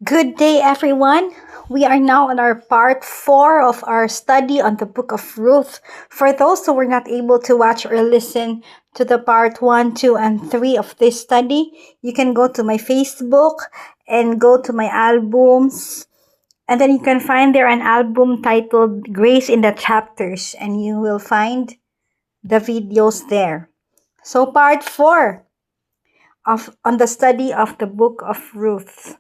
Good day, everyone. We are now on our part 4 of our study on the book of Ruth. For those who were not able to watch or listen to the part 1, 2, and 3 of this study, you can go to my Facebook and go to my albums. And then you can find there an album titled Grace in the Chapters, and you will find the videos there. So part 4 on the study of the book of Ruth.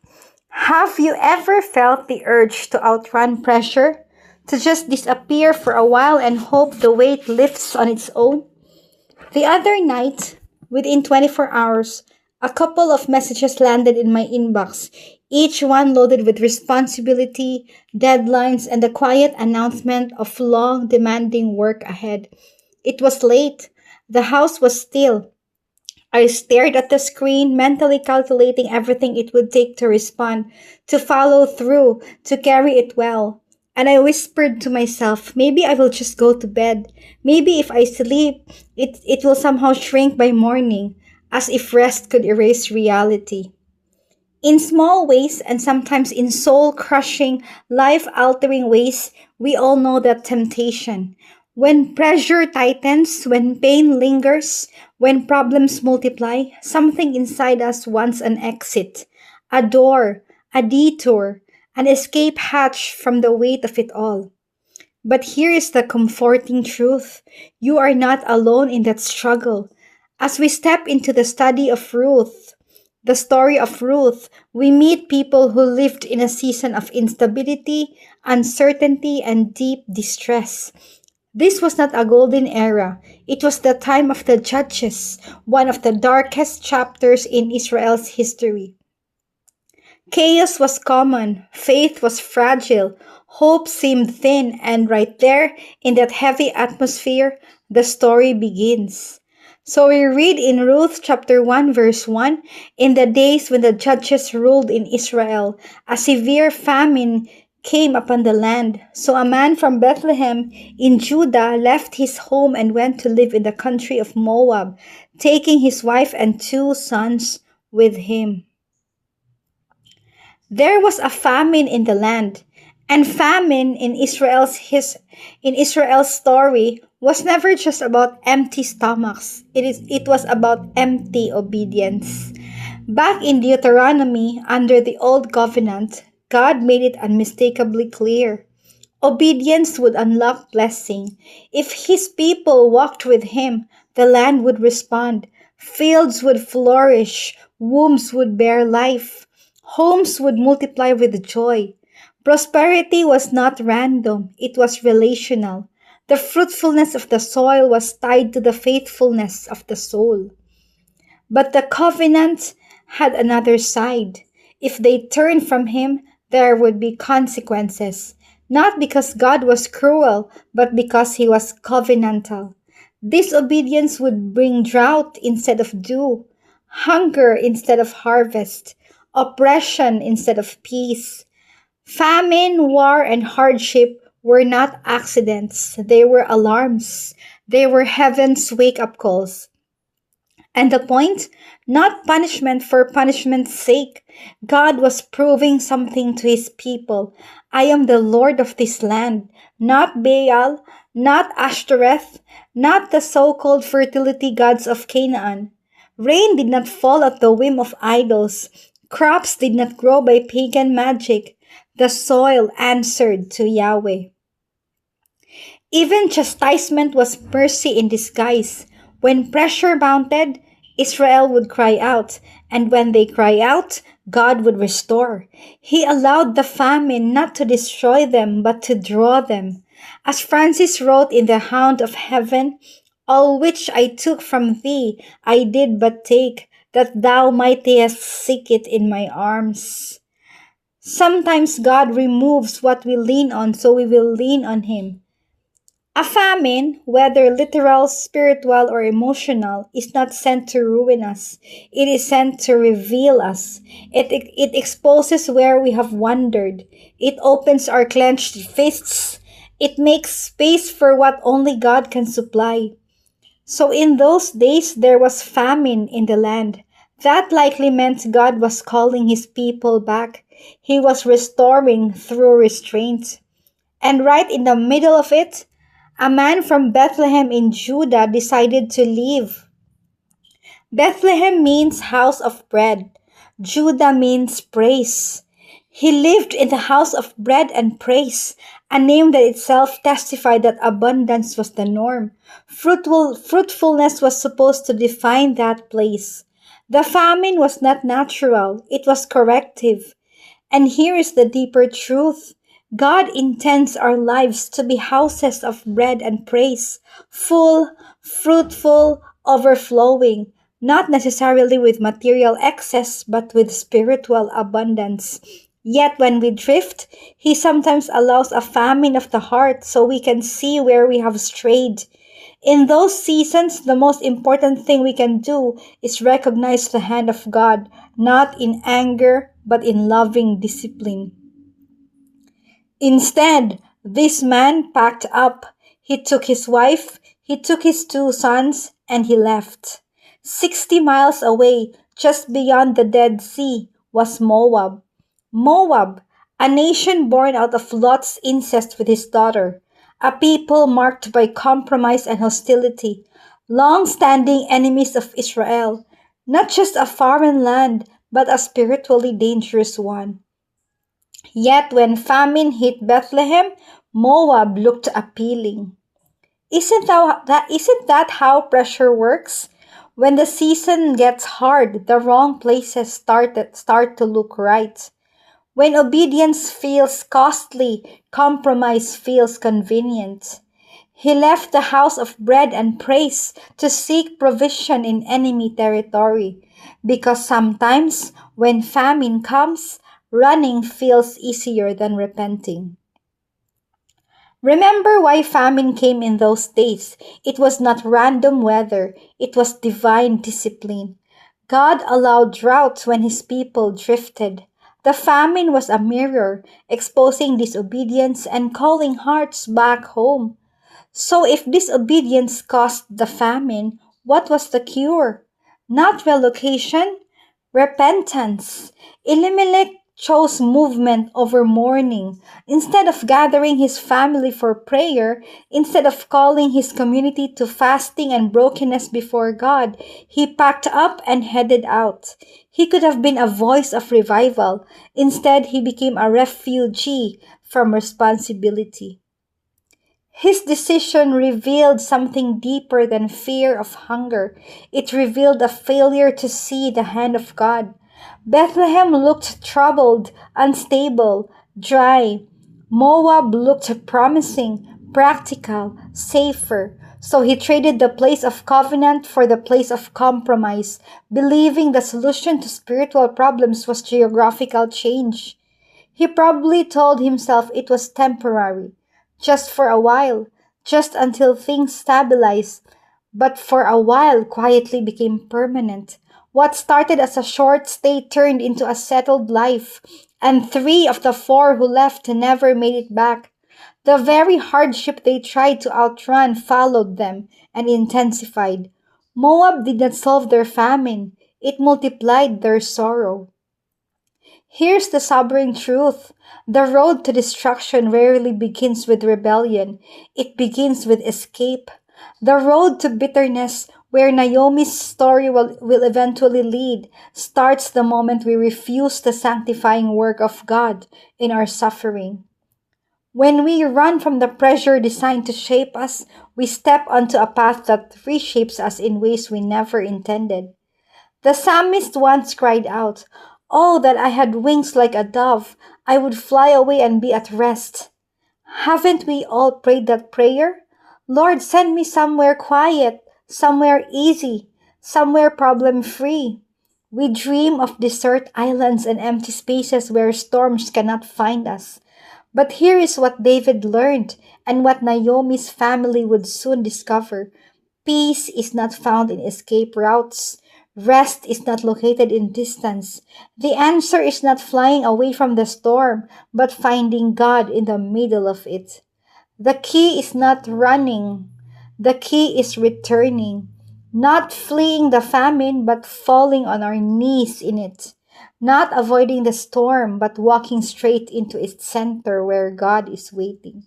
Have you ever felt the urge to outrun pressure, to just disappear for a while and hope the weight lifts on its own? The other night, within 24 hours, a couple of messages landed in my inbox, each one loaded with responsibility, deadlines, and the quiet announcement of long, demanding work ahead. It was late. The house was still. I stared at the screen, mentally calculating everything it would take to respond, to follow through, to carry it well. And I whispered to myself, maybe I will just go to bed. Maybe if I sleep, it will somehow shrink by morning, as if rest could erase reality. In small ways and sometimes in soul crushing, life altering ways, we all know that temptation. When pressure tightens, when pain lingers, when problems multiply, something inside us wants an exit, a door, a detour, an escape hatch from the weight of it all. But here is the comforting truth: you are not alone in that struggle. As we step into the study of Ruth, the story of Ruth, we meet people who lived in a season of instability, uncertainty, and deep distress. This was not a golden era. It was the time of the Judges, one of the darkest chapters in Israel's history. Chaos was common, faith was fragile, hope seemed thin, and right there, in that heavy atmosphere, the story begins. So we read in Ruth chapter 1 verse 1, in the days when the judges ruled in Israel, a severe famine came upon the land. So a man from Bethlehem in Judah left his home and went to live in the country of Moab, taking his wife and 2 sons with him. There was a famine in the land, and famine in Israel's story was never just about empty stomachs. It was about empty obedience. Back in Deuteronomy, under the old covenant, God made it unmistakably clear. Obedience would unlock blessing. If his people walked with him, the land would respond. Fields would flourish, wombs would bear life, homes would multiply with joy. Prosperity was not random, it was relational. The fruitfulness of the soil was tied to the faithfulness of the soul. But the covenant had another side. If they turned from him, there would be consequences. Not because God was cruel, but because he was covenantal. Disobedience would bring drought instead of dew, hunger instead of harvest, oppression instead of peace. Famine, war, and hardship were not accidents, they were alarms. They were heaven's wake up calls. And the point? Not punishment for punishment's sake. God was proving something to his people. I am the Lord of this land, not Baal, not Ashtoreth, not the so-called fertility gods of Canaan. Rain did not fall at the whim of idols. Crops did not grow by pagan magic. The soil answered to Yahweh. Even chastisement was mercy in disguise. When pressure mounted, Israel would cry out, and when they cry out, God would restore. He allowed the famine not to destroy them, but to draw them. As Francis wrote in The Hound of Heaven, all which I took from thee, I did but take, that thou mightest seek it in my arms. Sometimes God removes what we lean on so we will lean on him. A famine, whether literal, spiritual, or emotional, is not sent to ruin us. It is sent to reveal us. It exposes where we have wandered. It opens our clenched fists. It makes space for what only God can supply. So in those days there was famine in the land. That likely meant God was calling his people back. He was restoring through restraint. And right in the middle of it, a man from Bethlehem in Judah decided to leave. Bethlehem means house of bread. Judah means praise. He lived in the house of bread and praise, a name that itself testified that abundance was the norm. Fruitfulness was supposed to define that place. The famine was not natural, it was corrective. And here is the deeper truth. God intends our lives to be houses of bread and praise, full, fruitful, overflowing, not necessarily with material excess, but with spiritual abundance. Yet when we drift, He sometimes allows a famine of the heart so we can see where we have strayed. In those seasons, the most important thing we can do is recognize the hand of God, not in anger, but in loving discipline. Instead, this man packed up. He took his wife, he took his two sons, and he left. 60 miles away, just beyond the Dead Sea, was Moab. Moab, a nation born out of Lot's incest with his daughter, a people marked by compromise and hostility, long standing enemies of Israel, not just a foreign land, but a spiritually dangerous one. Yet when famine hit Bethlehem, Moab looked appealing. Isn't that how pressure works? When the season gets hard, the wrong places start to look right. When obedience feels costly, compromise feels convenient. He left the house of bread and praise to seek provision in enemy territory. Because sometimes, when famine comes, running feels easier than repenting. Remember why famine came in those days. It was not random weather, it was divine discipline. God allowed droughts when his people drifted. The famine was a mirror, exposing disobedience and calling hearts back home. So if disobedience caused the famine, what was the cure? Not relocation, repentance. Elimelech chose movement over mourning. Instead of gathering his family for prayer, instead of calling his community to fasting and brokenness before God, he packed up and headed out. He could have been a voice of revival. Instead, he became a refugee from responsibility. His decision revealed something deeper than fear of hunger. It revealed a failure to see the hand of God. Bethlehem looked troubled, unstable, dry. Moab looked promising, practical, safer. So he traded the place of covenant for the place of compromise, believing the solution to spiritual problems was geographical change. He probably told himself it was temporary, just for a while, just until things stabilize, but for a while quietly became permanent. What started as a short stay turned into a settled life, and three of the four who left never made it back. The very hardship they tried to outrun followed them and intensified. Moab did not solve their famine, it multiplied their sorrow. Here's the sobering truth. The road to destruction rarely begins with rebellion. It begins with escape. The road to bitterness, where Naomi's story will eventually lead, starts the moment we refuse the sanctifying work of God in our suffering. When we run from the pressure designed to shape us, we step onto a path that reshapes us in ways we never intended. The psalmist once cried out, "Oh, that I had wings like a dove! I would fly away and be at rest." Haven't we all prayed that prayer? Lord, send me somewhere quiet, somewhere easy, somewhere problem free. We dream of desert islands and empty spaces where storms cannot find us. But here is what David learned and what Naomi's family would soon discover. Peace is not found in escape routes. Rest is not located in distance. The answer is not flying away from the storm, but finding God in the middle of it. The key is not running. The key is returning. Not fleeing the famine, but falling on our knees in it. not avoiding the storm, but walking straight into its center where God is waiting.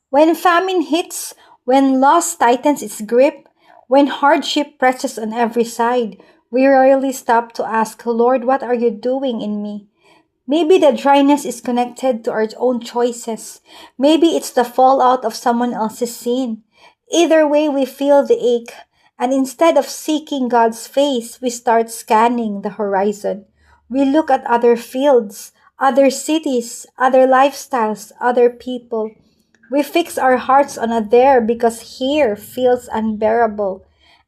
When famine hits, when loss tightens its grip, when hardship presses on every side, we rarely stop to ask, Lord, what are you doing in me? Maybe the dryness is connected to our own choices. Maybe it's the fallout of someone else's sin. Either way, we feel the ache, and instead of seeking God's face, we start scanning the horizon. We look at other fields, other cities, other lifestyles, other people. We fix our hearts on a there because here feels unbearable.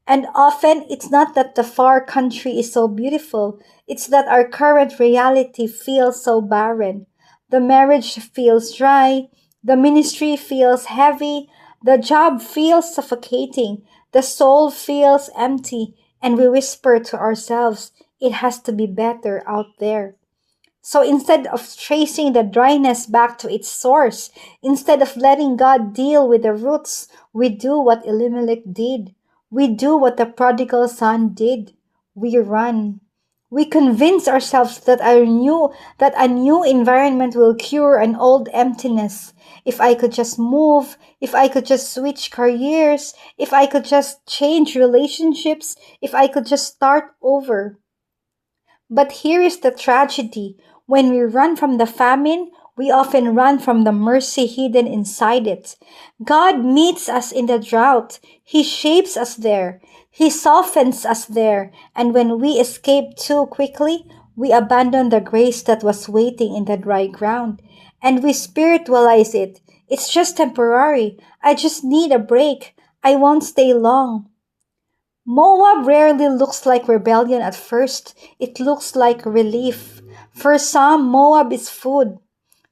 And often it's not that the far country is so beautiful, it's that our current reality feels so barren. The marriage feels dry, the ministry feels heavy, the job feels suffocating, the soul feels empty, and we whisper to ourselves, it has to be better out there. So instead of tracing the dryness back to its source, instead of letting God deal with the roots, we do what Elimelech did. We do what the prodigal son did. We run. We convince ourselves that a new environment will cure an old emptiness. If I could just move, if I could just switch careers, if I could just change relationships, if I could just start over. But here is the tragedy. When we run from the famine, we often run from the mercy hidden inside it. God meets us in the drought. He shapes us there. He softens us there. And when we escape too quickly, we abandon the grace that was waiting in the dry ground. And we spiritualize it. It's just temporary. I just need a break. I won't stay long. Moab rarely looks like rebellion at first. It looks like relief. For some, Moab is food.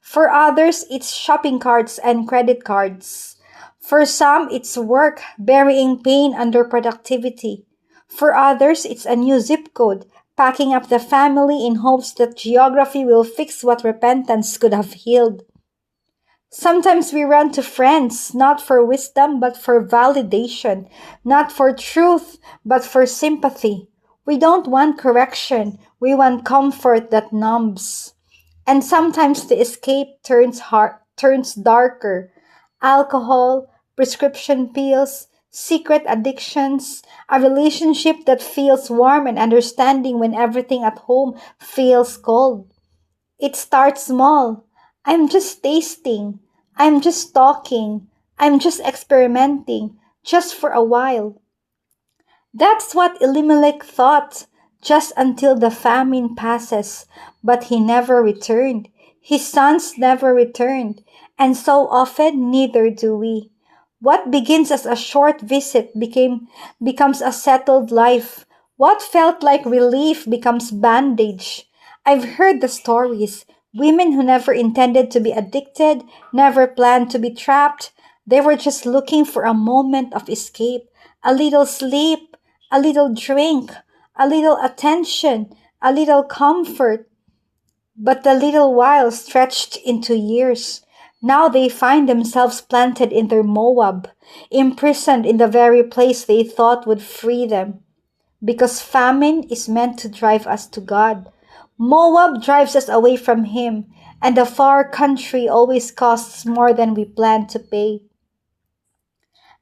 For others, it's shopping carts and credit cards. For some, it's work, burying pain under productivity. For others, it's a new zip code, packing up the family in hopes that geography will fix what repentance could have healed. Sometimes we run to friends, not for wisdom, but for validation, not for truth, but for sympathy. We don't want correction, we want comfort that numbs. And sometimes the escape turns darker. Alcohol, prescription pills, secret addictions, a relationship that feels warm and understanding when everything at home feels cold. It starts small. I'm just tasting. I'm just talking. I'm just experimenting, just for a while. That's what Elimelech thought, just until the famine passes. But he never returned. His sons never returned. And so often, neither do we. What begins as a short visit becomes a settled life. What felt like relief becomes bandage. I've heard the stories. Women who never intended to be addicted, never planned to be trapped. They were just looking for a moment of escape, a little sleep, a little drink, a little attention, a little comfort. But the little while stretched into years. Now they find themselves planted in their Moab, imprisoned in the very place they thought would free them. Because famine is meant to drive us to God. Moab drives us away from Him, and the far country always costs more than we plan to pay.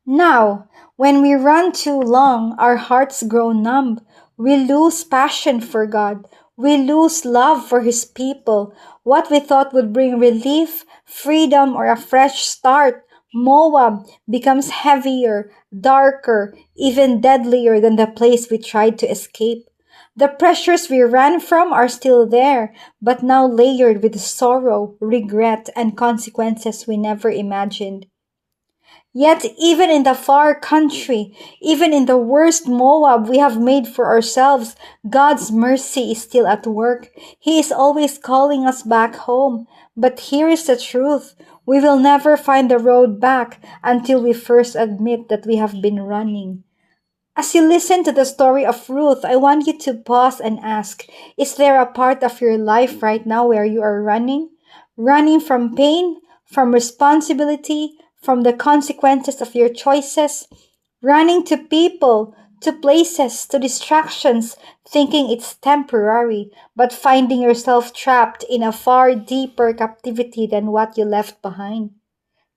Now, when we run too long, our hearts grow numb. We lose passion for God. We lose love for His people. What we thought would bring relief, freedom, or a fresh start, Moab becomes heavier, darker, even deadlier than the place we tried to escape. The pressures we ran from are still there, but now layered with sorrow, regret, and consequences we never imagined. Yet, even in the far country, even in the worst Moab we have made for ourselves, God's mercy is still at work. He is always calling us back home. But here is the truth. We will never find the road back until we first admit that we have been running. As you listen to the story of Ruth, I want you to pause and ask, is there a part of your life right now where you are running? Running from pain, from responsibility, from the consequences of your choices? Running to people, to places, to distractions, thinking it's temporary, but finding yourself trapped in a far deeper captivity than what you left behind.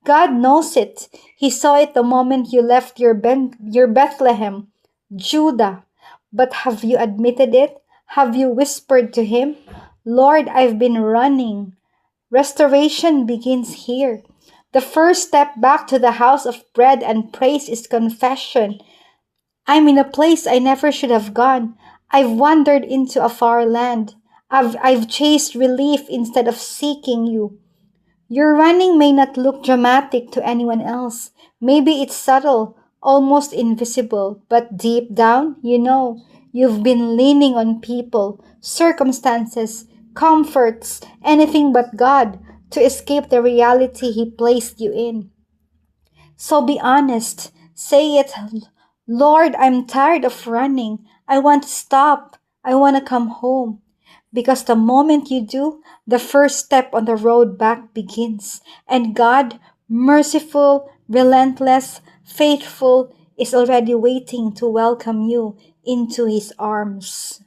God knows it. He saw it the moment you left your Bethlehem, Judah. But have you admitted it? Have you whispered to Him, Lord, I've been running. Restoration begins here. The first step back to the house of bread and praise is confession. I'm in a place I never should have gone. I've wandered into a far land. I've chased relief instead of seeking you. Your running may not look dramatic to anyone else. Maybe it's subtle, almost invisible, but deep down, you know, you've been leaning on people, circumstances, comforts, anything but God to escape the reality He placed you in. So be honest. Say it, Lord, I'm tired of running. I want to stop. I want to come home. Because the moment you do, the first step on the road back begins. And God, merciful, relentless, faithful, is already waiting to welcome you into His arms.